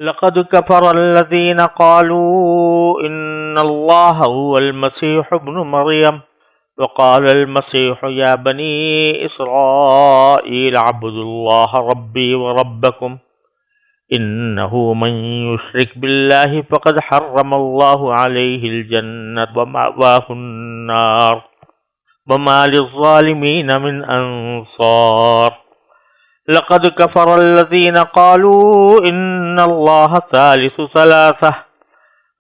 لقد كفر الذين قالوا إن الله هو المسيح ابن مريم وقال المسيح يا بني إسرائيل اعبدوا الله ربي وربكم إنه من يشرك بالله فقد حرم الله عليه الجنة ومأواه النار وما للظالمين من أنصار لقد كفر الذين قالوا إن الله ثالث ثلاثة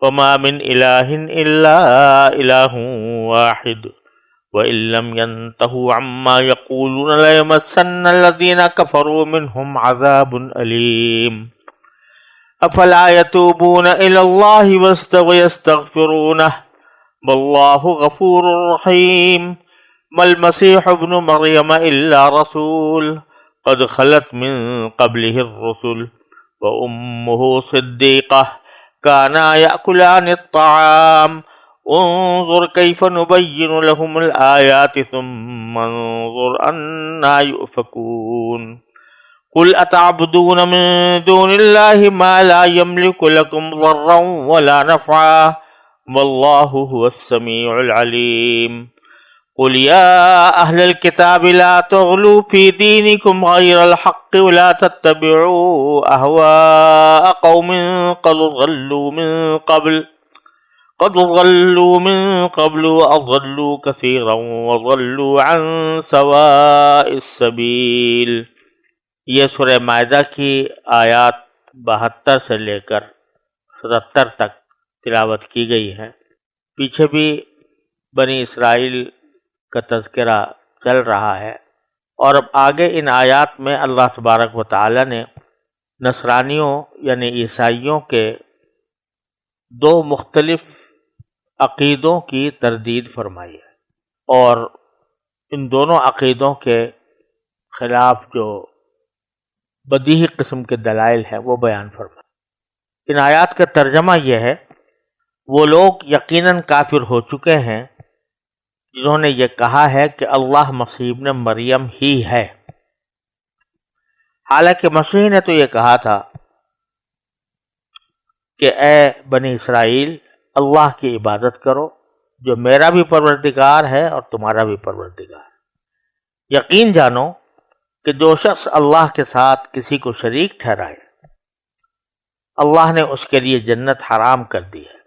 وما من إله إلا إله واحد وإن لم ينتهوا عما يقولون ليمسن الذين كفروا منهم عذاب أليم أفلا يتوبون إلى الله ويستغفرونه والله غفور رحيم ما المسيح ابن مريم إلا رسول قد خلت من قبله الرسل وأمه صديقة كانا يأكلان الطعام انظر كيف نبين لهم الآيات ثم انظر أنى يؤفكون قل أتعبدون من دون الله ما لا يملك لكم ضرا ولا نفعا والله هو السميع العليم قل يا أهل الكتاب لا تغلوا في دينكم غير الحق ولا تتبعوا أهواء قوم قد ضلوا من قبل وأضلوا كثيرا وضلوا عن سواء السبيل. یہ سورہ مائدہ کی آیات 72 سے لے کر 77 تک تلاوت کی گئی ہے. پیچھے بھی بنی اسرائیل کا تذکرہ چل رہا ہے، اور اب آگے ان آیات میں اللہ تبارک و تعالی نے نصرانیوں یعنی عیسائیوں کے دو مختلف عقیدوں کی تردید فرمائی ہے، اور ان دونوں عقیدوں کے خلاف جو بدیہی قسم کے دلائل ہیں وہ بیان فرمائے. ان آیات کا ترجمہ یہ ہے، وہ لوگ یقیناً کافر ہو چکے ہیں جنہوں نے یہ کہا ہے کہ اللہ مسیح ابن مریم ہی ہے، حالانکہ مسیح نے تو یہ کہا تھا کہ اے بنی اسرائیل اللہ کی عبادت کرو جو میرا بھی پروردگار ہے اور تمہارا بھی پروردگار. یقین جانو کہ جو شخص اللہ کے ساتھ کسی کو شریک ٹھہرائے اللہ نے اس کے لیے جنت حرام کر دی ہے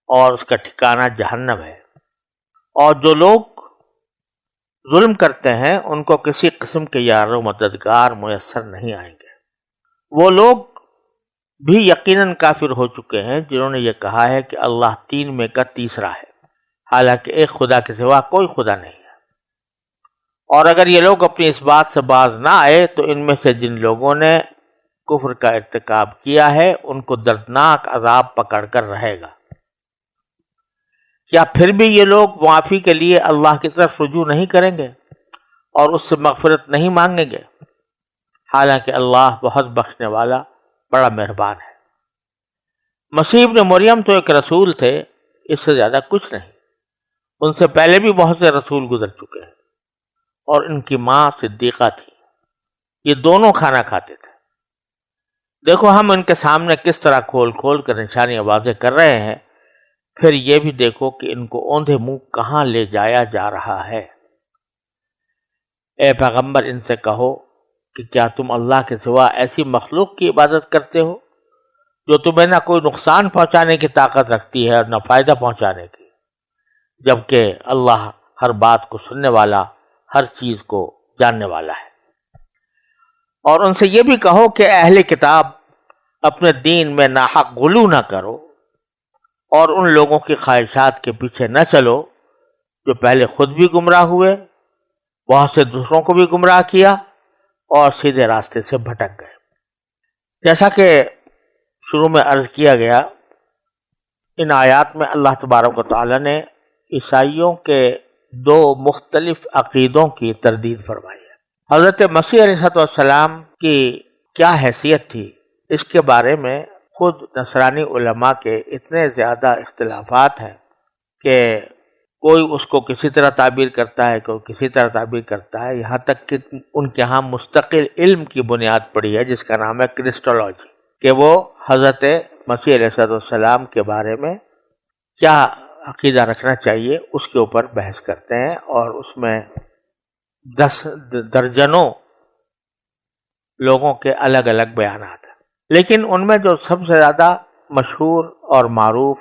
اور اس کا ٹھکانہ جہنم ہے، اور جو لوگ ظلم کرتے ہیں ان کو کسی قسم کے یار و مددگار میسر نہیں آئیں گے. وہ لوگ بھی یقیناً کافر ہو چکے ہیں جنہوں نے یہ کہا ہے کہ اللہ تین میں کا تیسرا ہے، حالانکہ ایک خدا کے سوا کوئی خدا نہیں ہے. اور اگر یہ لوگ اپنی اس بات سے باز نہ آئے تو ان میں سے جن لوگوں نے کفر کا ارتکاب کیا ہے ان کو دردناک عذاب پکڑ کر رہے گا. کیا پھر بھی یہ لوگ معافی کے لیے اللہ کی طرف رجوع نہیں کریں گے اور اس سے مغفرت نہیں مانگیں گے؟ حالانکہ اللہ بہت بخشنے والا بڑا مہربان ہے. مسیح ابن مریم تو ایک رسول تھے، اس سے زیادہ کچھ نہیں. ان سے پہلے بھی بہت سے رسول گزر چکے ہیں، اور ان کی ماں صدیقہ تھی. یہ دونوں کھانا کھاتے تھے. دیکھو ہم ان کے سامنے کس طرح کھول کھول کر نشانیاں واضح کر رہے ہیں، پھر یہ بھی دیکھو کہ ان کو اوندھے منہ کہاں لے جایا جا رہا ہے. اے پیغمبر ان سے کہو کہ کیا تم اللہ کے سوا ایسی مخلوق کی عبادت کرتے ہو جو تمہیں نہ کوئی نقصان پہنچانے کی طاقت رکھتی ہے اور نہ فائدہ پہنچانے کی، جبکہ اللہ ہر بات کو سننے والا، ہر چیز کو جاننے والا ہے. اور ان سے یہ بھی کہو کہ اہل کتاب اپنے دین میں ناحق غلو نہ کرو اور ان لوگوں کی خواہشات کے پیچھے نہ چلو جو پہلے خود بھی گمراہ ہوئے، بہت سے دوسروں کو بھی گمراہ کیا اور سیدھے راستے سے بھٹک گئے. جیسا کہ شروع میں عرض کیا گیا، ان آیات میں اللہ تبارک و تعالی نے عیسائیوں کے دو مختلف عقیدوں کی تردید فرمائی ہے. حضرت مسیح علیہ السلام کی کیا حیثیت تھی، اس کے بارے میں خود نصرانی علماء کے اتنے زیادہ اختلافات ہیں کہ کوئی اس کو کسی طرح تعبیر کرتا ہے، کوئی کسی طرح تعبیر کرتا ہے، یہاں تک کہ ان کے ہاں مستقل علم کی بنیاد پڑی ہے جس کا نام ہے کرسٹولوجی. کہ وہ حضرت مسیح علیہ السلام کے بارے میں کیا عقیدہ رکھنا چاہیے، اس کے اوپر بحث کرتے ہیں، اور اس میں 10 درجنوں لوگوں کے الگ الگ بیانات ہیں، لیکن ان میں جو سب سے زیادہ مشہور اور معروف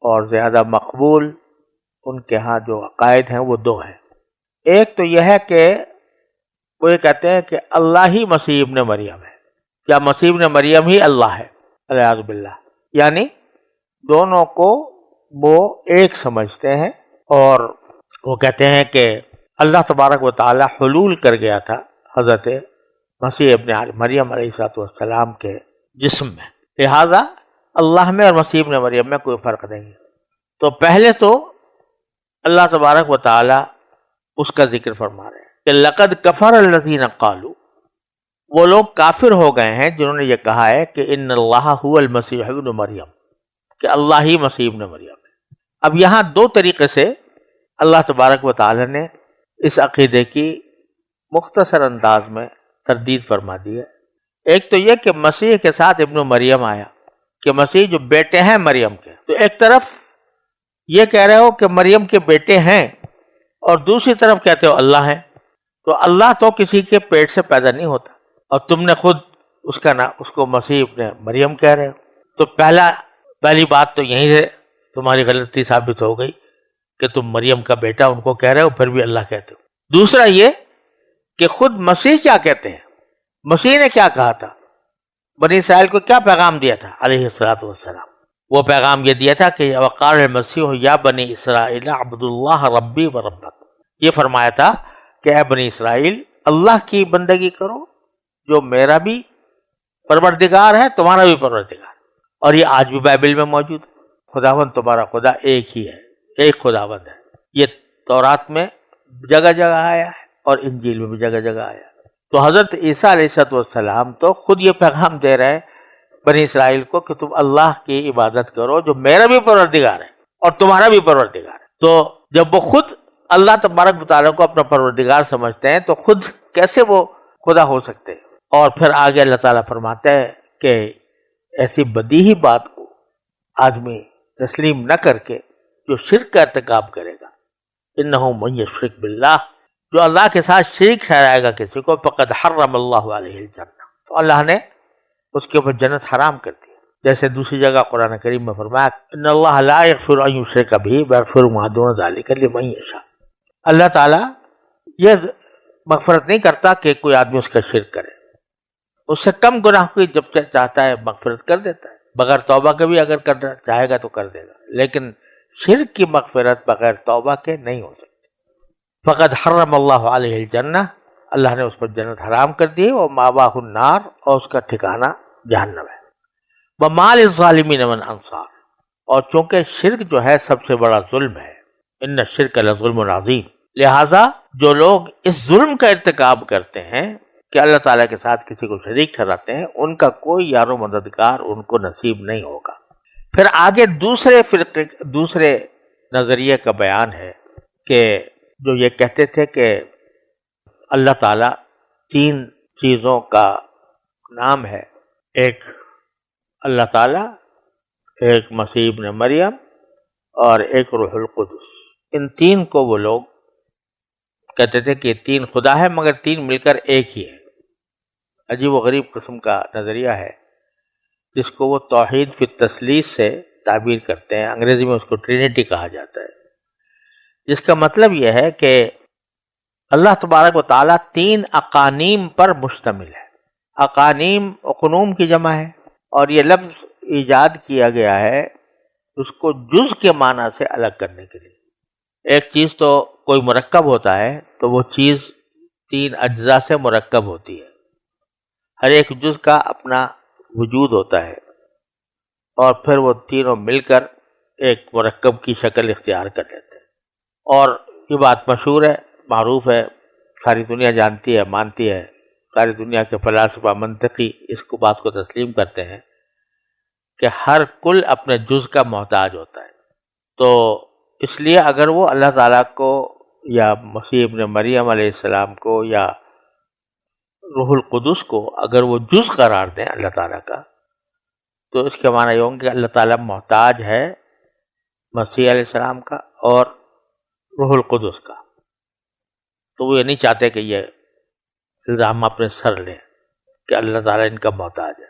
اور زیادہ مقبول ان کے ہاں جو عقائد ہیں وہ 2 ہیں۔ ایک تو یہ ہے کہ وہ یہ کہتے ہیں کہ اللہ ہی مسیح ابن مریم ہے، یا مسیح ابن مریم ہی اللہ ہے، والعیاذ باللہ، یعنی دونوں کو وہ ایک سمجھتے ہیں، اور وہ کہتے ہیں کہ اللہ تبارک و تعالی حلول کر گیا تھا حضرت مسیح ابن مریم علیہ السلام کے جسم میں، لہذا اللہ میں اور مسیح ابن مریم میں کوئی فرق نہیں ہے۔ تو پہلے تو اللہ تبارک و تعالی اس کا ذکر فرما رہے ہیں کہ لقد کفر الذین قالوا، وہ لوگ کافر ہو گئے ہیں جنہوں نے یہ کہا ہے کہ ان اللہ هو المسیح ابن مریم، کہ اللہ ہی مسیح ابن مریم ہے۔ اب یہاں 2 طریقے سے اللہ تبارک و تعالی نے اس عقیدے کی مختصر انداز میں تردید فرما دی ہے۔ ایک تو یہ کہ مسیح کے ساتھ ابن مریم آیا، کہ مسیح جو بیٹے ہیں مریم کے، تو ایک طرف یہ کہہ رہے ہو کہ مریم کے بیٹے ہیں، اور دوسری طرف کہتے ہو اللہ ہیں، تو اللہ تو کسی کے پیٹ سے پیدا نہیں ہوتا، اور تم نے خود اس کو مسیح ابن مریم کہہ رہے ہو، تو پہلی بات تو یہیں سے تمہاری غلطی ثابت ہو گئی کہ تم مریم کا بیٹا ان کو کہہ رہے ہو، پھر بھی اللہ کہتے ہو۔ دوسرا یہ کہ خود مسیح کیا کہتے ہیں، مسیح نے کیا کہا تھا، بنی اسرائیل کو کیا پیغام دیا تھا علیہ الصلوۃ والسلام؟ وہ پیغام یہ دیا تھا کہ وقال المسیح یا بنی اسرائیل عبد اللہ ربی و ربک، یہ فرمایا تھا کہ اے بنی اسرائیل اللہ کی بندگی کرو جو میرا بھی پروردگار ہے، تمہارا بھی پروردگار، اور یہ آج بھی بائبل میں موجود ہے۔ خداوند تمہارا خدا ایک ہی ہے، ایک خداوند ہے، یہ تورات میں جگہ جگہ آیا ہے اور انجیل میں بھی جگہ جگہ آیا ہے۔ تو حضرت عیسیٰ علیہ السلام تو خود یہ پیغام دے رہے ہیں بنی اسرائیل کو کہ تم اللہ کی عبادت کرو جو میرا بھی پروردگار ہے اور تمہارا بھی پروردگار ہے۔ تو جب وہ خود اللہ تبارک و تعالیٰ کو اپنا پروردگار سمجھتے ہیں تو خود کیسے وہ خدا ہو سکتے ہیں؟ اور پھر آگے اللہ تعالیٰ فرماتا ہے کہ ایسی بدیہی بات کو آدمی تسلیم نہ کر کے جو شرک کا ارتکاب کرے گا، انہ من یشرک باللہ، جو اللہ کے ساتھ شریک ٹھہرائے گا کسی کو، فقد حرم اللہ علیہ الجنہ، تو اللہ نے اس کے اوپر جنت حرام کر دی۔ جیسے دوسری جگہ قرآن کریم میں فرمایا ان اللہ لا یغفر ان یشرک بہ ویغفر ما دون ذلک لمن یشاء، اللہ تعالیٰ یہ مغفرت نہیں کرتا کہ کوئی آدمی اس کا شرک کرے، اس سے کم گناہ کو جب چاہتا ہے مغفرت کر دیتا ہے، بغیر توبہ کے بھی اگر کرنا چاہے گا تو کر دے گا، لیکن شرک کی مغفرت بغیر توبہ کے نہیں ہو سکتی۔ فقد حرم اللہ علیہ الجنہ، اللہ نے اس پر جنت حرام کر دی، اور مأواہ النار، اور اس کا ٹھکانہ جہنم ہے۔ وما للظالمین من انصار، اور چونکہ شرک جو ہے سب سے بڑا ظلم ہے، ان الشرک لظلم عظیم، لہٰذا جو لوگ اس ظلم کا ارتکاب کرتے ہیں کہ اللہ تعالیٰ کے ساتھ کسی کو شریک ٹھہراتے ہیں، ان کا کوئی یار و مددگار ان کو نصیب نہیں ہوگا۔ پھر آگے دوسرے نظریے کا بیان ہے کہ جو یہ کہتے تھے کہ اللہ تعالیٰ 3 چیزوں کا نام ہے، ایک اللہ تعالیٰ، ایک مسیح ابن مریم، اور ایک روح القدس۔ ان 3 کو وہ لوگ کہتے تھے کہ 3 خدا ہے، مگر 3 مل کر ایک ہی ہے۔ عجیب و غریب قسم کا نظریہ ہے جس کو وہ توحید فی التثلیث سے تعبیر کرتے ہیں، انگریزی میں اس کو ٹرینٹی کہا جاتا ہے، جس کا مطلب یہ ہے کہ اللہ تبارک و تعالیٰ 3 اقانیم پر مشتمل ہے۔ اقانیم اقنوم کی جمع ہے، اور یہ لفظ ایجاد کیا گیا ہے اس کو جز کے معنی سے الگ کرنے کے لیے۔ ایک چیز تو کوئی مرکب ہوتا ہے تو وہ چیز 3 اجزاء سے مرکب ہوتی ہے، ہر ایک جز کا اپنا وجود ہوتا ہے، اور پھر وہ تینوں مل کر ایک مرکب کی شکل اختیار کر لیتے ہیں۔ اور یہ بات مشہور ہے، معروف ہے، ساری دنیا جانتی ہے، مانتی ہے، ساری دنیا کے فلاسفہ منطقی اس کو بات کو تسلیم کرتے ہیں کہ ہر کل اپنے جز کا محتاج ہوتا ہے۔ تو اس لیے اگر وہ اللہ تعالیٰ کو یا مسیح ابن مریم علیہ السلام کو یا روح القدس کو اگر وہ جز قرار دیں اللہ تعالیٰ کا، تو اس کے معنی یہ ہوں کہ اللہ تعالیٰ محتاج ہے مسیح علیہ السلام کا اور روح القدس کا. تو وہ یہ نہیں چاہتے کہ یہ الزام اپنے سر لیں کہ اللہ تعالیٰ ان کا محتاج ہے.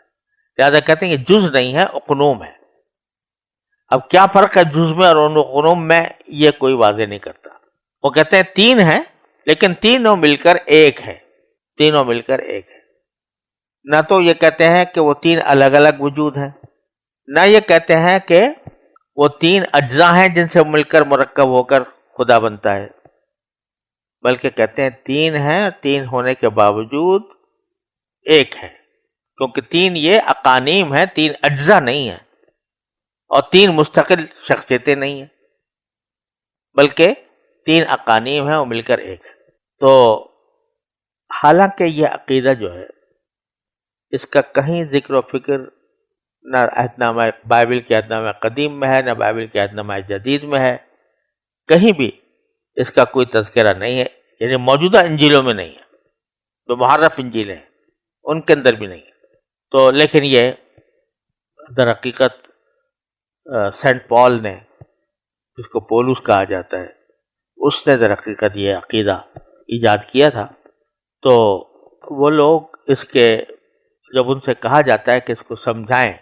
لہٰذا کہتے ہیں یہ جز نہیں ہے، اقنوم ہے. اب کیا فرق ہے جز میں اور اقنوم میں، یہ کوئی واضح نہیں کرتا. وہ کہتے ہیں تین ہیں لیکن تینوں مل کر ایک ہے، تینوں مل کر ایک ہے. نہ تو یہ کہتے ہیں کہ وہ تین الگ الگ وجود ہیں، نہ یہ کہتے ہیں کہ وہ تین اجزاء ہیں جن سے مل کر مرکب ہو کر خدا بنتا ہے، بلکہ کہتے ہیں تین ہیں اور تین ہونے کے باوجود ایک ہے. کیونکہ تین یہ اقانیم ہیں، تین اجزاء نہیں ہیں اور تین مستقل شخصیتیں نہیں ہیں، بلکہ تین اقانیم ہیں اور مل کر ایک ہے. تو حالانکہ یہ عقیدہ جو ہے اس کا کہیں ذکر و فکر نہ عہد نامہ بائبل کے عہد نامہ قدیم میں ہے، نہ بائبل کے عہد نامہ جدید میں ہے، کہیں بھی اس کا کوئی تذکرہ نہیں ہے. یعنی موجودہ انجیلوں میں نہیں ہے، جو محرف انجیلیں ہیں ان کے اندر بھی نہیں ہے. تو لیکن یہ در حقیقت سینٹ پال نے، جس کو پولس کہا جاتا ہے، اس نے در حقیقت یہ عقیدہ ایجاد کیا تھا. تو وہ لوگ اس کے جب ان سے کہا جاتا ہے کہ اس کو سمجھائیں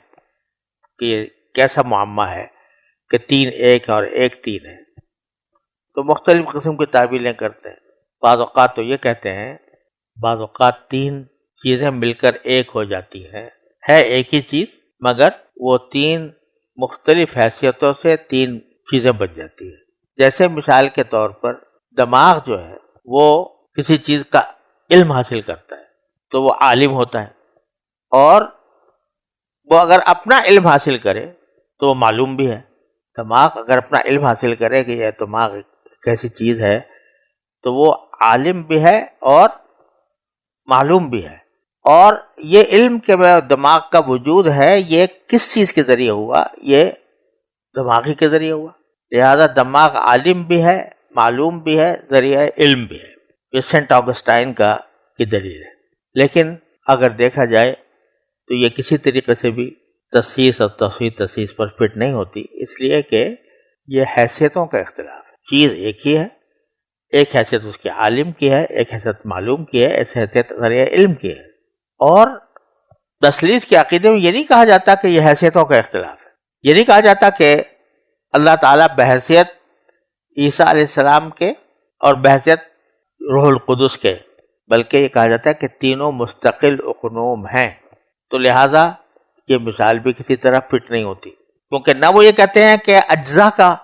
کہ یہ کیسا معمہ ہے کہ تین ایک ہے اور ایک تین ہے، تو مختلف قسم کی تعبیریں کرتے ہیں. بعض اوقات تو یہ کہتے ہیں، بعض اوقات تین چیزیں مل کر ایک ہو جاتی ہیں، ہے ایک ہی چیز مگر وہ تین مختلف حیثیتوں سے تین چیزیں بن جاتی ہیں. جیسے مثال کے طور پر دماغ جو ہے وہ کسی چیز کا علم حاصل کرتا ہے تو وہ عالم ہوتا ہے، اور وہ اگر اپنا علم حاصل کرے تو وہ معلوم بھی ہے. دماغ اگر اپنا علم حاصل کرے کہ یہ دماغ ایک ایسی چیز ہے تو وہ عالم بھی ہے اور معلوم بھی ہے. اور یہ علم کے دماغ کا وجود ہے، یہ کس چیز کے ذریعے ہوا؟ یہ دماغی کے ذریعے ہوا. لہذا دماغ عالم بھی ہے، معلوم بھی ہے، ذریعہ علم بھی ہے. یہ سینٹ آگسٹائن کی دلیل ہے. لیکن اگر دیکھا جائے تو یہ کسی طریقے سے بھی تخصیص اور تخصیص پر فٹ نہیں ہوتی، اس لیے کہ یہ حیثیتوں کا اختلاف ہے. چیز ایک ہی ہے، ایک حیثیت اس کے عالم کی ہے، ایک حیثیت معلوم کی ہے، ایک حیثیت ذریعہ علم کی ہے. اور تثلیث کے عقیدے میں یہ نہیں کہا جاتا کہ یہ حیثیتوں کا اختلاف ہے. یہ نہیں کہا جاتا کہ اللہ تعالیٰ بحیثیت عیسیٰ علیہ السلام کے اور بحیثیت روح القدس کے، بلکہ یہ کہا جاتا ہے کہ تینوں مستقل اقنوم ہیں. تو لہٰذا یہ مثال بھی کسی طرح فٹ نہیں ہوتی، کیونکہ نہ وہ یہ کہتے ہیں کہ اجزاء کا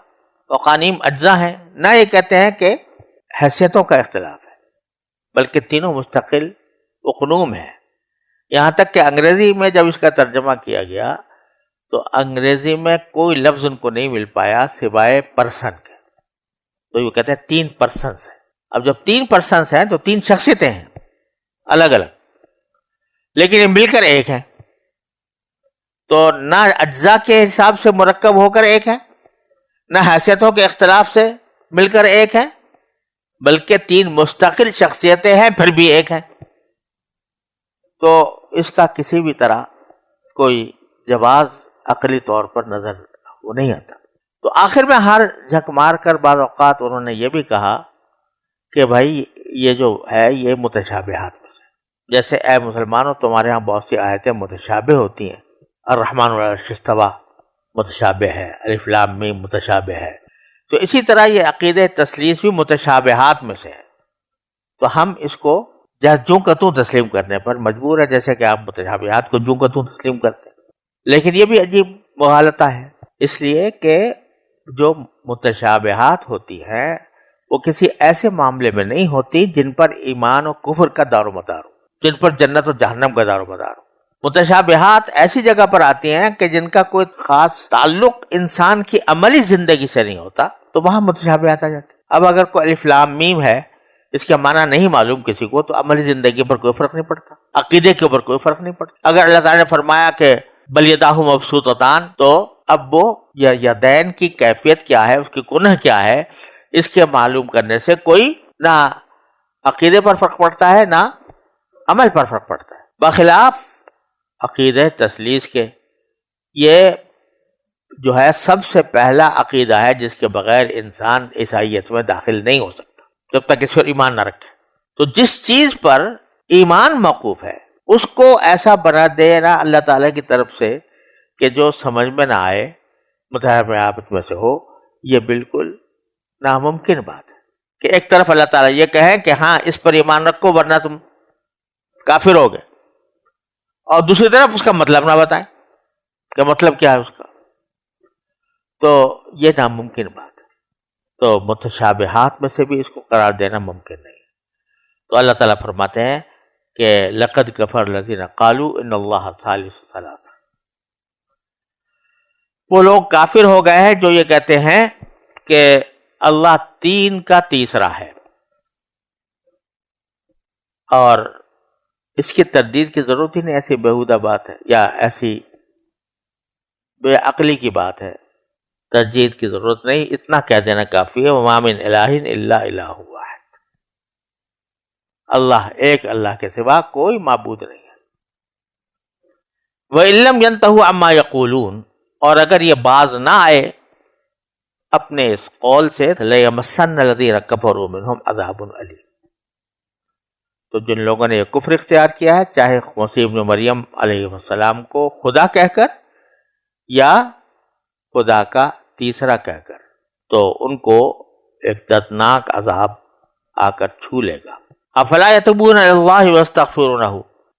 اقانیم اجزاء ہیں، نہ یہ کہتے ہیں کہ حیثیتوں کا اختلاف ہے، بلکہ تینوں مستقل اقنوم ہیں. یہاں تک کہ انگریزی میں جب اس کا ترجمہ کیا گیا تو انگریزی میں کوئی لفظ ان کو نہیں مل پایا سوائے پرسن کے. تو وہ کہتے ہیں تین پرسنس ہیں. اب جب تین پرسنس ہیں تو تین شخصیتیں ہیں الگ الگ، لیکن یہ مل کر ایک ہیں. تو نہ اجزاء کے حساب سے مرکب ہو کر ایک ہے، نہ حیثیتوں کے اختلاف سے مل کر ایک ہے، بلکہ تین مستقل شخصیتیں ہیں پھر بھی ایک ہیں. تو اس کا کسی بھی طرح کوئی جواز عقلی طور پر نظر وہ نہیں آتا. تو آخر میں ہر جھک مار کر بعض اوقات انہوں نے یہ بھی کہا کہ بھائی یہ جو ہے یہ متشابہات میں سے، جیسے اے مسلمانوں تمہارے ہاں بہت سی آیتیں متشابہ ہوتی ہیں، الرحمن علی العرش استویٰ متشابہ ہے، الف لام میم متشابہ ہے. تو اسی طرح یہ عقیدہ تثلیث بھی متشابہات میں سے ہے. تو ہم اس کو جوں کا توں تسلیم کرنے پر مجبور ہے، جیسے کہ آپ متشابہات کو جوں کا توں تسلیم کرتے ہیں. لیکن یہ بھی عجیب مغالطہ ہے، اس لیے کہ جو متشابہات ہوتی ہیں وہ کسی ایسے معاملے میں نہیں ہوتی جن پر ایمان و کفر کا دار و مدار ہو، جن پر جنت و جہنم کا دار و مدار ہو. متشابہات ایسی جگہ پر آتی ہیں کہ جن کا کوئی خاص تعلق انسان کی عملی زندگی سے نہیں ہوتا، تو وہاں متشابہات آ جاتی. اب اگر کوئی الف لام میم ہے، اس کا معنی نہیں معلوم کسی کو، تو عملی زندگی پر کوئی فرق نہیں پڑتا، عقیدے کے اوپر کوئی فرق نہیں پڑتا. اگر اللہ تعالیٰ نے فرمایا کہ بل یداہ مبسوطتان، تو اب وہ یدین کی کیفیت کیا ہے، اس کی کنہ کیا ہے، اس کے معلوم کرنے سے کوئی نہ عقیدے پر فرق پڑتا ہے نہ عمل پر فرق پڑتا ہے. بخلاف عقیدہ تثلیث کے یہ جو ہے سب سے پہلا عقیدہ ہے جس کے بغیر انسان عیسائیت میں داخل نہیں ہو سکتا جب تک اس پر ایمان نہ رکھے. تو جس چیز پر ایمان موقوف ہے اس کو ایسا بنا دینا اللہ تعالیٰ کی طرف سے کہ جو سمجھ میں نہ آئے، متحر میں آپ میں سے ہو، یہ بالکل ناممکن بات ہے کہ ایک طرف اللہ تعالیٰ یہ کہیں کہ ہاں اس پر ایمان رکھو ورنہ تم کافر ہو گئے، اور دوسری طرف اس کا مطلب نہ بتائیں کہ مطلب کیا ہے اس کا. تو یہ ناممکن بات ہے. تو متشابہات میں سے بھی اس کو قرار دینا ممکن نہیں. تو اللہ تعالیٰ فرماتے ہیں کہ لقد کفر الذین قالوا ان اللہ ثالث ثلاثہ، وہ لوگ کافر ہو گئے ہیں جو یہ کہتے ہیں کہ اللہ 3 کا تیسرا ہے. اور اس کی تردید کی ضرورت ہی نہیں، ایسی بیہودہ بات ہے یا ایسی بے عقلی کی بات ہے، تردید کی ضرورت نہیں. اتنا کہہ دینا کافی ہے وما من الہ الا الہ واحد، اللہ ایک، اللہ کے سوا کوئی معبود نہیں ہے. وَإِن لَّمْ يَنْتَهُوا عَمَّا يَقُولُونَ، اور اگر یہ باز نہ آئے اپنے اس قول سے لَيَمَسَّنَّ الَّذِينَ كَفَرُوا مِنْهُمْ عَذَابٌ أَلِيمٌ، تو جن لوگوں نے یہ کفر اختیار کیا ہے، چاہے مسیح ابن مریم علیہ السلام کو خدا کہہ کر یا خدا کا تیسرا کہہ کر، تو ان کو ایک دردناک عذاب آ کر چھو لے گا. افلا یتوبون الی اللہ واستغفرونہ،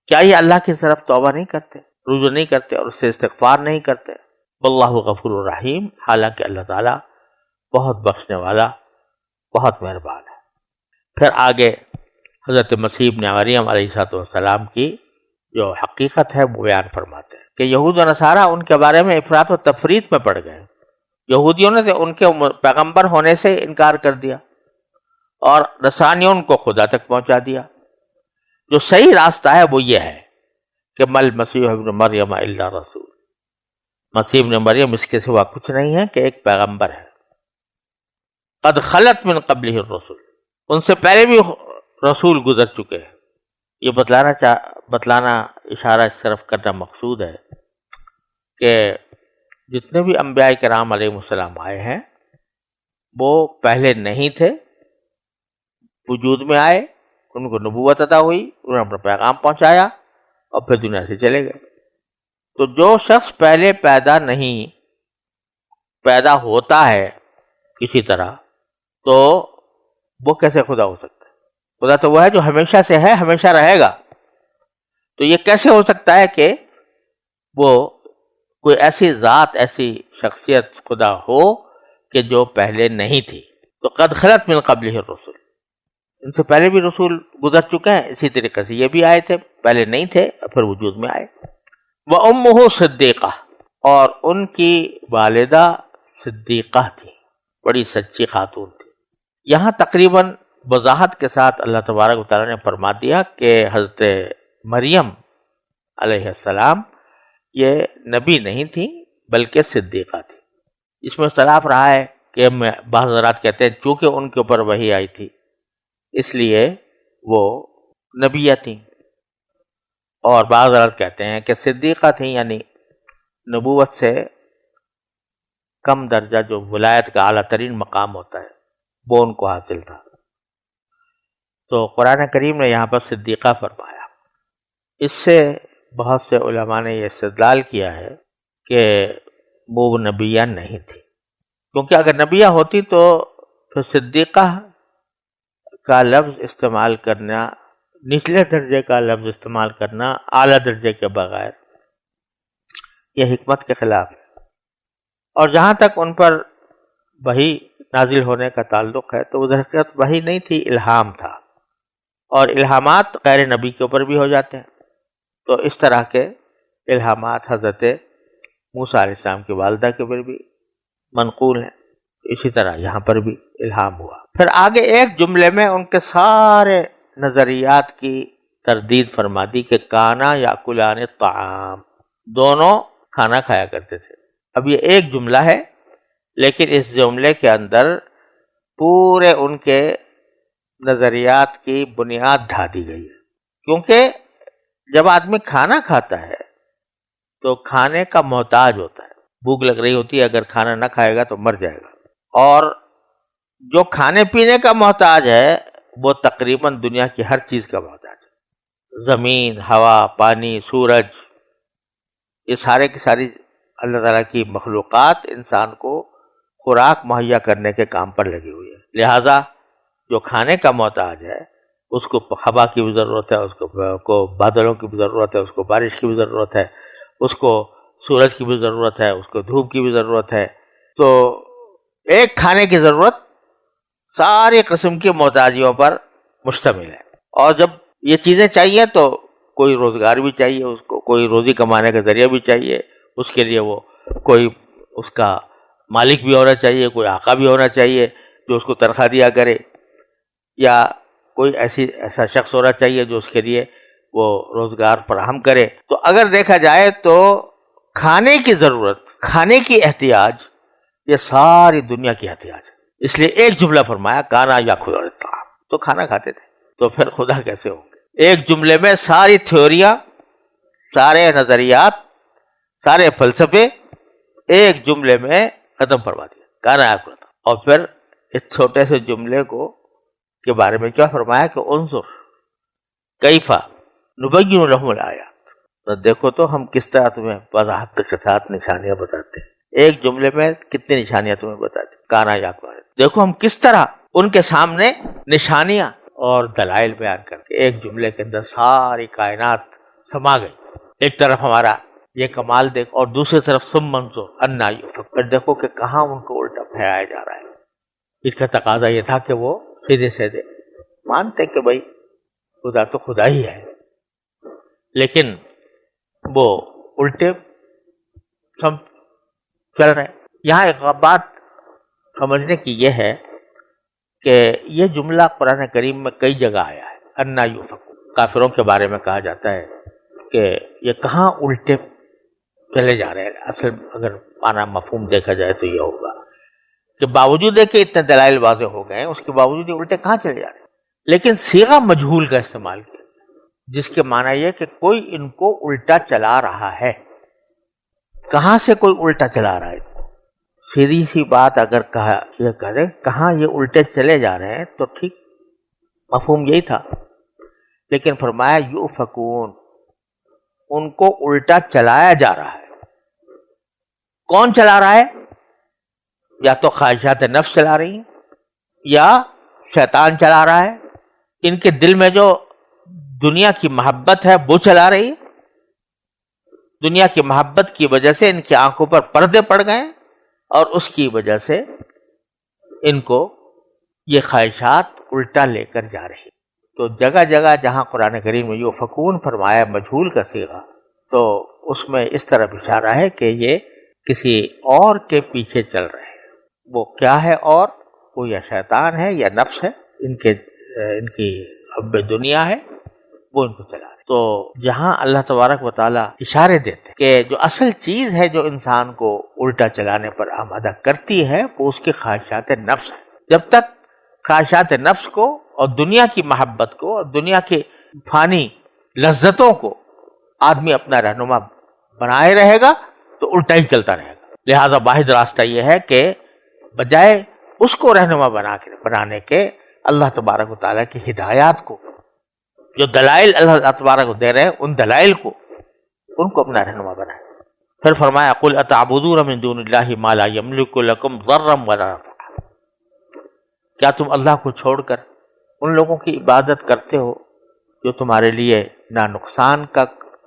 کیا یہ اللہ کی طرف توبہ نہیں کرتے، رجوع نہیں کرتے اور اس سے استغفار نہیں کرتے؟ واللہ غفور الرحیم، حالانکہ اللہ تعالیٰ بہت بخشنے والا، بہت مہربان ہے. پھر آگے حضرت مسیح ابن مریم علیہ السلام کی جو حقیقت ہے وہ بیان فرماتے ہیں کہ یہود و نصارہ ان کے بارے میں افراط و تفریط میں پڑ گئے. یہودیوں نے ان کے پیغمبر ہونے سے انکار کر دیا اور نصرانیوں کو خدا تک پہنچا دیا. جو صحیح راستہ ہے وہ یہ ہے کہ مل مسیح ابن مریم الا رسول، مسیح ابن مریم اس کے سوا کچھ نہیں ہے کہ ایک پیغمبر ہے. قد خلت من قبلہ الرسل، ان سے پہلے بھی رسول گزر چکے ہیں. یہ بتلانا اشارہ اس طرف کرنا مقصود ہے کہ جتنے بھی انبیاء کرام علیہ السلام آئے ہیں وہ پہلے نہیں تھے، وجود میں آئے، ان کو نبوت عطا ہوئی، انہوں نے اپنا پیغام پہنچایا اور پھر دنیا سے چلے گئے. تو جو شخص پہلے پیدا نہیں، پیدا ہوتا ہے کسی طرح، تو وہ کیسے خدا ہو سکتا ہے؟ خدا تو وہ ہے جو ہمیشہ سے ہے، ہمیشہ رہے گا. تو یہ کیسے ہو سکتا ہے کہ وہ کوئی ایسی ذات، ایسی شخصیت خدا ہو کہ جو پہلے نہیں تھی؟ تو قد خلت من قبلہ الرسل، ان سے پہلے بھی رسول گزر چکے ہیں. اسی طریقے سے یہ بھی آئے تھے، پہلے نہیں تھے اور پھر وجود میں آئے. وَأُمُّهُ صِدِّيقَةٌ، اور ان کی والدہ صدیقہ تھی، بڑی سچی خاتون تھی. یہاں تقریباً وضاحت کے ساتھ اللہ تبارک و تعالیٰ نے فرما دیا کہ حضرت مریم علیہ السلام یہ نبی نہیں تھی بلکہ صدیقہ تھی. اس میں اختلاف رہا ہے کہ بعض حضرات کہتے ہیں چونکہ ان کے اوپر وحی آئی تھی اس لیے وہ نبیہ تھیں، اور بعض حضرات کہتے ہیں کہ صدیقہ تھیں، یعنی نبوت سے کم درجہ جو ولایت کا اعلیٰ ترین مقام ہوتا ہے وہ ان کو حاصل تھا. تو قرآن کریم نے یہاں پر صدیقہ فرمایا. اس سے بہت سے علماء نے یہ استدلال کیا ہے کہ وہ نبیہ نہیں تھی، کیونکہ اگر نبیہ ہوتی تو پھر صدیقہ کا لفظ استعمال کرنا، نچلے درجے کا لفظ استعمال کرنا اعلیٰ درجے کے بغیر، یہ حکمت کے خلاف ہے. اور جہاں تک ان پر وحی نازل ہونے کا تعلق ہے تو وہ درحقیقت وحی نہیں تھی، الہام تھا، اور الہامات غیر نبی کے اوپر بھی ہو جاتے ہیں. تو اس طرح کے الہامات حضرت موسیٰ علیہ السلام کی والدہ کے اوپر بھی منقول ہیں، اسی طرح یہاں پر بھی الہام ہوا. پھر آگے ایک جملے میں ان کے سارے نظریات کی تردید فرما دی کہ کانا یاکلان الطعام، دونوں کھانا کھایا کرتے تھے. اب یہ ایک جملہ ہے لیکن اس جملے کے اندر پورے ان کے نظریات کی بنیاد ڈھا دی گئی ہے. کیونکہ جب آدمی کھانا کھاتا ہے تو کھانے کا محتاج ہوتا ہے. بھوک لگ رہی ہوتی ہے، اگر کھانا نہ کھائے گا تو مر جائے گا. اور جو کھانے پینے کا محتاج ہے وہ تقریباً دنیا کی ہر چیز کا محتاج ہے. زمین، ہوا، پانی، سورج، یہ سارے کی ساری اللہ تعالیٰ کی مخلوقات انسان کو خوراک مہیا کرنے کے کام پر لگی ہوئی ہے. لہذا جو کھانے کا محتاج ہے اس کو ہوا کی بھی ضرورت ہے، اس کو بادلوں کی بھی ضرورت ہے، اس کو بارش کی بھی ضرورت ہے، اس کو سورج کی بھی ضرورت ہے، اس کو دھوپ کی بھی ضرورت ہے. تو ایک کھانے کی ضرورت ساری قسم کی محتاجیوں پر مشتمل ہے. اور جب یہ چیزیں چاہیے تو کوئی روزگار بھی چاہیے، اس کو کوئی روزی کمانے کا ذریعہ بھی چاہیے. اس کے لیے وہ کوئی اس کا مالک بھی ہونا چاہیے، کوئی آقا بھی ہونا چاہیے جو اس کو تنخواہ دیا کرے، یا کوئی ایسا شخص ہونا چاہیے جو اس کے لیے وہ روزگار فراہم کرے. تو اگر دیکھا جائے تو کھانے کی ضرورت، کھانے کی احتیاج، یہ ساری دنیا کی احتیاج ہے. اس لیے ایک جملہ فرمایا کانا یا خدا الطعام، تو کھانا کھاتے تھے، تو پھر خدا کیسے ہوں گے؟ ایک جملے میں ساری تھیوریاں، سارے نظریات، سارے فلسفے ایک جملے میں ختم فرما دیا، کانا یا خدا. اور پھر اس چھوٹے سے جملے کے بارے میں کیا فرمایا کہ انظر کیف نبین لہم الآیات، تو دیکھو تو ہم کس طرح تمہیں وضاحت کے ساتھ نشانیاں بتاتے ہیں. ایک جملے میں کتنی نشانیاں تمہیں بتاتے ہیں، کانا یا خدا. دیکھو ہم کس طرح ان کے سامنے نشانیاں اور دلائل بیان کرتے. ایک جملے کے اندر ساری کائنات سما گئی. ایک طرف ہمارا یہ کمال دیکھ، اور دوسری طرف ثم منظر انا یؤفک، پھر دیکھو کہ کہاں ان کو الٹا پھیرایا جا رہا ہے. اس کا تقاضا یہ تھا کہ وہ سیدھے سیدھے مانتے کہ بھائی خدا تو خدا ہی ہے، لیکن وہ الٹے سب چل رہے. یہاں ایک بات سمجھنے کی یہ ہے کہ یہ جملہ قرآن کریم میں کئی جگہ آیا ہے. انا یؤفک، کافروں کے بارے میں کہا جاتا ہے کہ یہ کہاں الٹے چلے جا رہے ہیں. اصل اگر معنی مفہوم دیکھا جائے تو یہ ہوگا کہ باوجود ہے کہ اتنے دلائل واضح ہو گئے ہیں، اس کے باوجود یہ الٹے کہاں چلے جا رہے ہیں. لیکن صیغہ مجہول کا استعمال کیا، جس کے معنی یہ کہ کوئی ان کو الٹا چلا رہا ہے. کہاں سے کوئی الٹا چلا رہا ہے؟ سیدھی سی بات اگر کہے کہاں یہ الٹے چلے جا رہے ہیں تو ٹھیک مفہوم یہی تھا. لیکن فرمایا یؤفکون، ان کو الٹا چلایا جا رہا ہے. کون چلا رہا ہے؟ یا تو خواہشات نفس چلا رہی ہیں، یا شیطان چلا رہا ہے. ان کے دل میں جو دنیا کی محبت ہے وہ چلا رہی ہے. دنیا کی محبت کی وجہ سے ان کی آنکھوں پر پردے پڑ گئے، اور اس کی وجہ سے ان کو یہ خواہشات الٹا لے کر جا رہی. تو جگہ جگہ جہاں قرآن کریم میں یؤفکون فرمایا مجہول کا صیغہ، تو اس میں اس طرف اشارہ ہے کہ یہ کسی اور کے پیچھے چل رہے ہیں. وہ کیا ہے؟ اور وہ یا شیطان ہے یا نفس ہے، ان کی حب دنیا ہے، وہ ان کو چلا رہے. تو جہاں اللہ تبارک و تعالیٰ اشارے دیتے کہ جو اصل چیز ہے جو انسان کو الٹا چلانے پر آمادہ کرتی ہے وہ اس کی خواہشات نفس ہے. جب تک خواہشات نفس کو اور دنیا کی محبت کو اور دنیا کے فانی لذتوں کو آدمی اپنا رہنما بنائے رہے گا تو الٹا ہی چلتا رہے گا. لہذا واحد راستہ یہ ہے کہ بجائے اس کو رہنما بنانے کے اللہ تبارک و تعالیٰ کی ہدایات کو، جو دلائل اللہ تبارک کو دے رہے ہیں، ان دلائل کو ان کو اپنا رہنما بنائے. پھر فرمایا قل اتعبدون من دون اللہ ما لا یملک لکم ضرا ولا نفعا، کیا تم اللہ کو چھوڑ کر ان لوگوں کی عبادت کرتے ہو جو تمہارے لیے نہ نقصان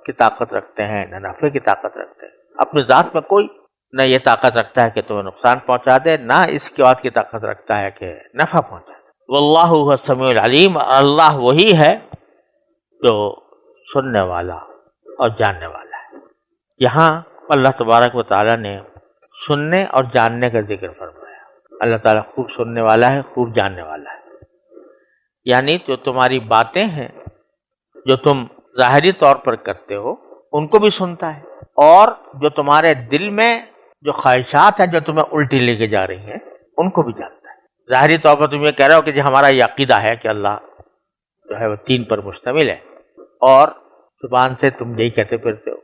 کی طاقت رکھتے ہیں نہ نفع کی طاقت رکھتے ہیں. اپنی ذات میں کوئی نہ یہ طاقت رکھتا ہے کہ تمہیں نقصان پہنچا دے، نہ اس کی بات کی طاقت رکھتا ہے کہ نفع پہنچا دے. واللہ هو السمیع العلیم، اللہ وہی ہے جو سننے والا اور جاننے والا ہے. یہاں اللہ تبارک و تعالیٰ نے سننے اور جاننے کا ذکر فرمایا. اللہ تعالیٰ خوب سننے والا ہے، خوب جاننے والا ہے. یعنی جو تمہاری باتیں ہیں جو تم ظاہری طور پر کرتے ہو ان کو بھی سنتا ہے، اور جو تمہارے دل میں جو خواہشات ہیں جو تمہیں الٹی لے کے جا رہی ہیں ان کو بھی جانتا ہے. ظاہری طور پر تم یہ کہہ رہے ہو کہ ہمارا یہ عقیدہ ہے کہ اللہ جو ہے وہ 3 پر مشتمل ہے، اور زبان سے تم یہی کہتے پھرتے ہو،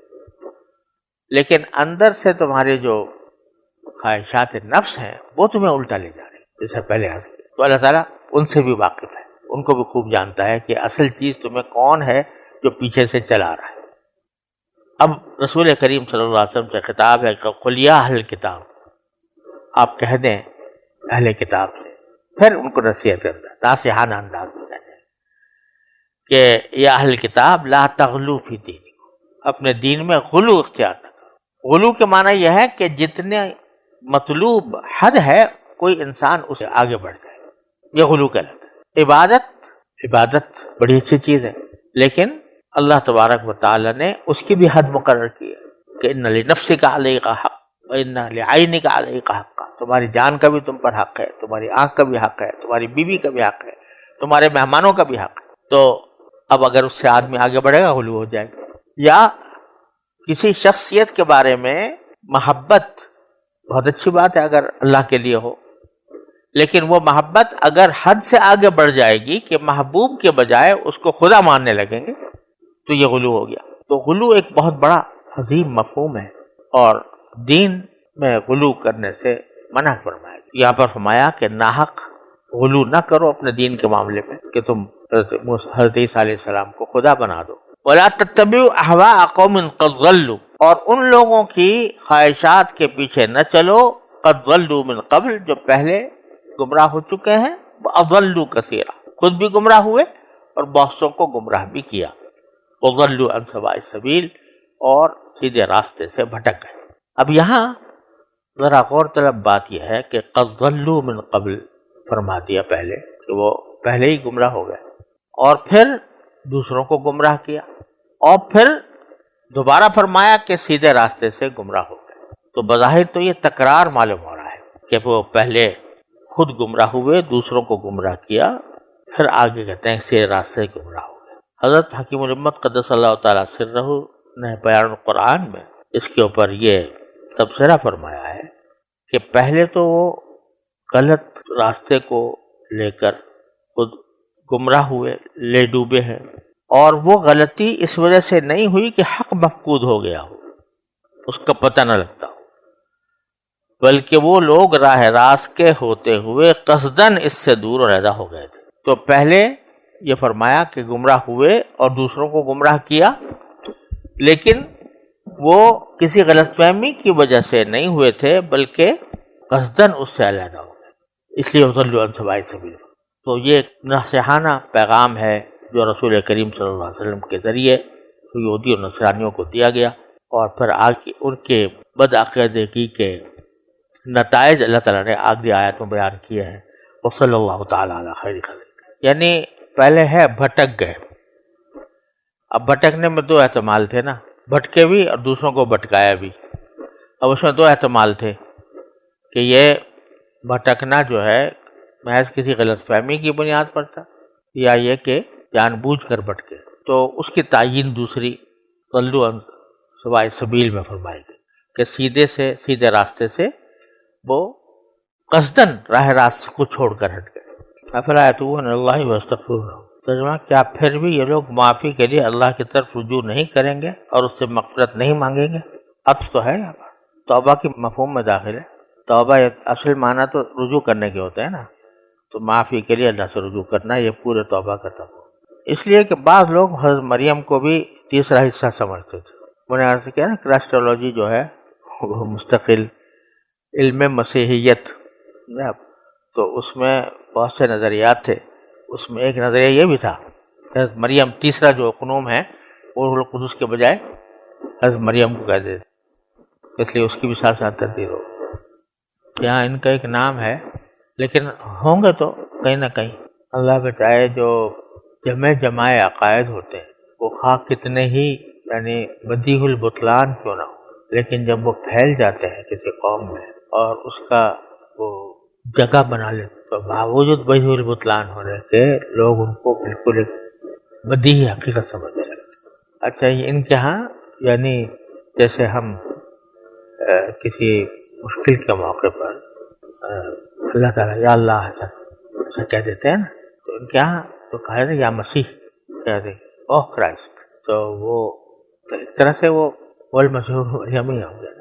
لیکن اندر سے تمہارے جو خواہشات نفس ہیں وہ تمہیں الٹا لے جا رہے ہیں، جیسے پہلے عرض کیا۔ تو اللہ تعالیٰ ان سے بھی واقف ہے، ان کو بھی خوب جانتا ہے کہ اصل چیز تمہیں کون ہے جو پیچھے سے چلا رہا ہے۔ اب رسول کریم صلی اللہ علیہ وسلم سے خطاب ہے کہ قل یا اہل کتاب، آپ کہہ دیں اہل کتاب سے، پھر ان کو نصیحت کرتا ہے ناصحانہ انداز میں کہتے ہیں کہ یا اہل کتاب لا تغلو فی دینکم، اپنے دین میں غلو اختیار نہ کرو۔ غلو کے معنی یہ ہے کہ جتنے مطلوب حد ہے کوئی انسان اسے آگے بڑھ جائے، یہ غلو کہلاتا ہے۔ عبادت بڑی اچھی چیز ہے، لیکن اللہ تبارک و تعالی نے اس کی بھی حد مقرر کی ہے کہ ان لنفسک علیک حق وان لعینک علیک حق، تمہاری جان کا بھی تم پر حق ہے، تمہاری آنکھ کا بھی حق ہے، تمہاری بیوی کا بھی حق ہے، تمہارے مہمانوں کا بھی حق ہے۔ تو اب اگر اس سے آدمی آگے بڑھے گا غلو ہو جائے گا۔ یا کسی شخصیت کے بارے میں محبت بہت اچھی بات ہے اگر اللہ کے لیے ہو، لیکن وہ محبت اگر حد سے آگے بڑھ جائے گی کہ محبوب کے بجائے اس کو خدا ماننے لگیں گے تو یہ غلو ہو گیا۔ تو غلو ایک بہت بڑا عظیم مفہوم ہے، اور دین میں غلو کرنے سے منع فرمایا گیا۔ یہاں پر فرمایا کہ ناحق غلو نہ کرو اپنے دین کے معاملے میں کہ تم حضرت عیسیٰ علیہ السلام کو خدا بنا دو۔ وَلَا تَتَّبِعُوا أَهْوَاءَ قَوْمٍ قَدْ ضَلُّوا، اور ان لوگوں کی خواہشات کے پیچھے نہ چلو قد ضلوا من قبل، جو پہلے گمراہ ہو چکے ہیں، وَأَضَلُّوا كَثِيرًا، خود بھی گمراہ ہوئے اور بہت سو کو گمراہ بھی کیا، وَضَلُّوا عَنْ سَوَاءِ السَّبِيلِ، اور سیدھے راستے سے بھٹک گئے۔ اب یہاں ذرا غور طلب بات یہ ہے کہ قد ضلوا من قبل فرما دیا پہلے کہ وہ پہلے ہی گمراہ ہو گئے، اور پھر دوسروں کو گمراہ کیا، اور پھر دوبارہ فرمایا کہ سیدھے راستے سے گمراہ ہو گئے۔ تو بظاہر تو یہ تکرار معلوم ہو رہا ہے کہ وہ پہلے خود گمراہ ہوئے، دوسروں کو گمراہ کیا، پھر آگے کہتے ہیں سیدھے راستے سے گمراہ ہو گئے۔ حضرت حکیم الامت قدس اللہ تعالیٰ سرہ نے بیان القرآن میں اس کے اوپر یہ تبصرہ فرمایا ہے کہ پہلے تو وہ غلط راستے کو لے کر خود گمراہ ہوئے، لے ڈوبے ہیں، اور وہ غلطی اس وجہ سے نہیں ہوئی کہ حق مفقود ہو گیا ہو، اس کا پتہ نہ لگتا ہو، بلکہ وہ لوگ راہ راست کے ہوتے ہوئے قصداً اس سے دور اور علیحدہ ہو گئے تھے۔ تو پہلے یہ فرمایا کہ گمراہ ہوئے اور دوسروں کو گمراہ کیا، لیکن وہ کسی غلط فہمی کی وجہ سے نہیں ہوئے تھے بلکہ قصداً اس سے علیحدہ ہو گئے، اس لیے وَضَلُّوا عَنْ سَوَاءِ السَّبِيلِ۔ تو یہ ایک ناصحانہ پیغام ہے جو رسول کریم صلی اللہ علیہ وسلم کے ذریعے یہودی اور نصرانیوں کو دیا گیا، اور پھر آگے ان کے بدعقیدگی کے نتائج اللہ تعالیٰ نے آگے آیات میں بیان کیے ہیں۔ وصلی اللہ تعالیٰ علی خیر خلق، یعنی پہلے ہے بھٹک گئے۔ اب بھٹکنے میں دو احتمال تھے نا، بھٹکے بھی اور دوسروں کو بھٹکایا بھی۔ اب اس میں دو احتمال تھے کہ یہ بھٹکنا جو ہے محض کسی غلط فہمی کی بنیاد پر تھا، یا یہ کہ جان بوجھ کر بھٹکے۔ تو اس کی تعیین دوسری ضلوا عن سواء السبیل میں فرمائی گئی کہ سیدھے راستے سے وہ قصداً راہ راست کو چھوڑ کر ہٹ گئے۔ افلا یتوبون الی اللہ ویستغفرونہ، ترجمہ کیا پھر بھی یہ لوگ معافی کے لیے اللہ کی طرف رجوع نہیں کریں گے اور اس سے مغفرت نہیں مانگیں گے؟ عطف تو ہے یہاں پر، توبہ کی مفہوم میں داخل ہے۔ توبہ اصل معنی تو رجوع کرنے کے ہوتے ہیں نا، تو معافی کے لیے اللہ سے رجوع کرنا یہ پورے توبہ کا تب، اس لیے کہ بعض لوگ حضرت مریم کو بھی تیسرا حصہ سمجھتے تھے۔ میں نے عرض کیا نا کرسٹولوجی جو ہے وہ مستقل علم مسیحیت، تو اس میں بہت سے نظریات تھے، اس میں ایک نظریہ یہ بھی تھا حضرت مریم تیسرا جو اقنوم ہے وہ روح القدس کے بجائے حضرت مریم کو کہہ دیتے، اس لیے اس کی بھی ساتھ ساتھ تردید ہو۔ یہاں ان کا ایک نام ہے، لیکن ہوں گے تو کہیں نہ کہیں اللہ بچائے جو جمائے عقائد ہوتے ہیں وہ خواہ کتنے ہی یعنی بدیع البطلان کیوں نہ ہو، لیکن جب وہ پھیل جاتے ہیں کسی قوم میں اور اس کا وہ جگہ بنا لیتے تو باوجود بدیع البطلان ہونے کے لوگ ان کو بالکل ایک بدیہی حقیقت سمجھنے لگتے۔ اچھا، یہ ان کے ہاں یعنی جیسے ہم کسی مشکل کے موقع پر اللہ تعالیٰ یا اللہ ایسا کہہ دیتے ہیں نا، تو ان کے یہاں تو کہا یا مسیح کہہ دیں، اوہ کرائسٹ، تو وہ ایک طرح سے وہ والمسيح ابن مريم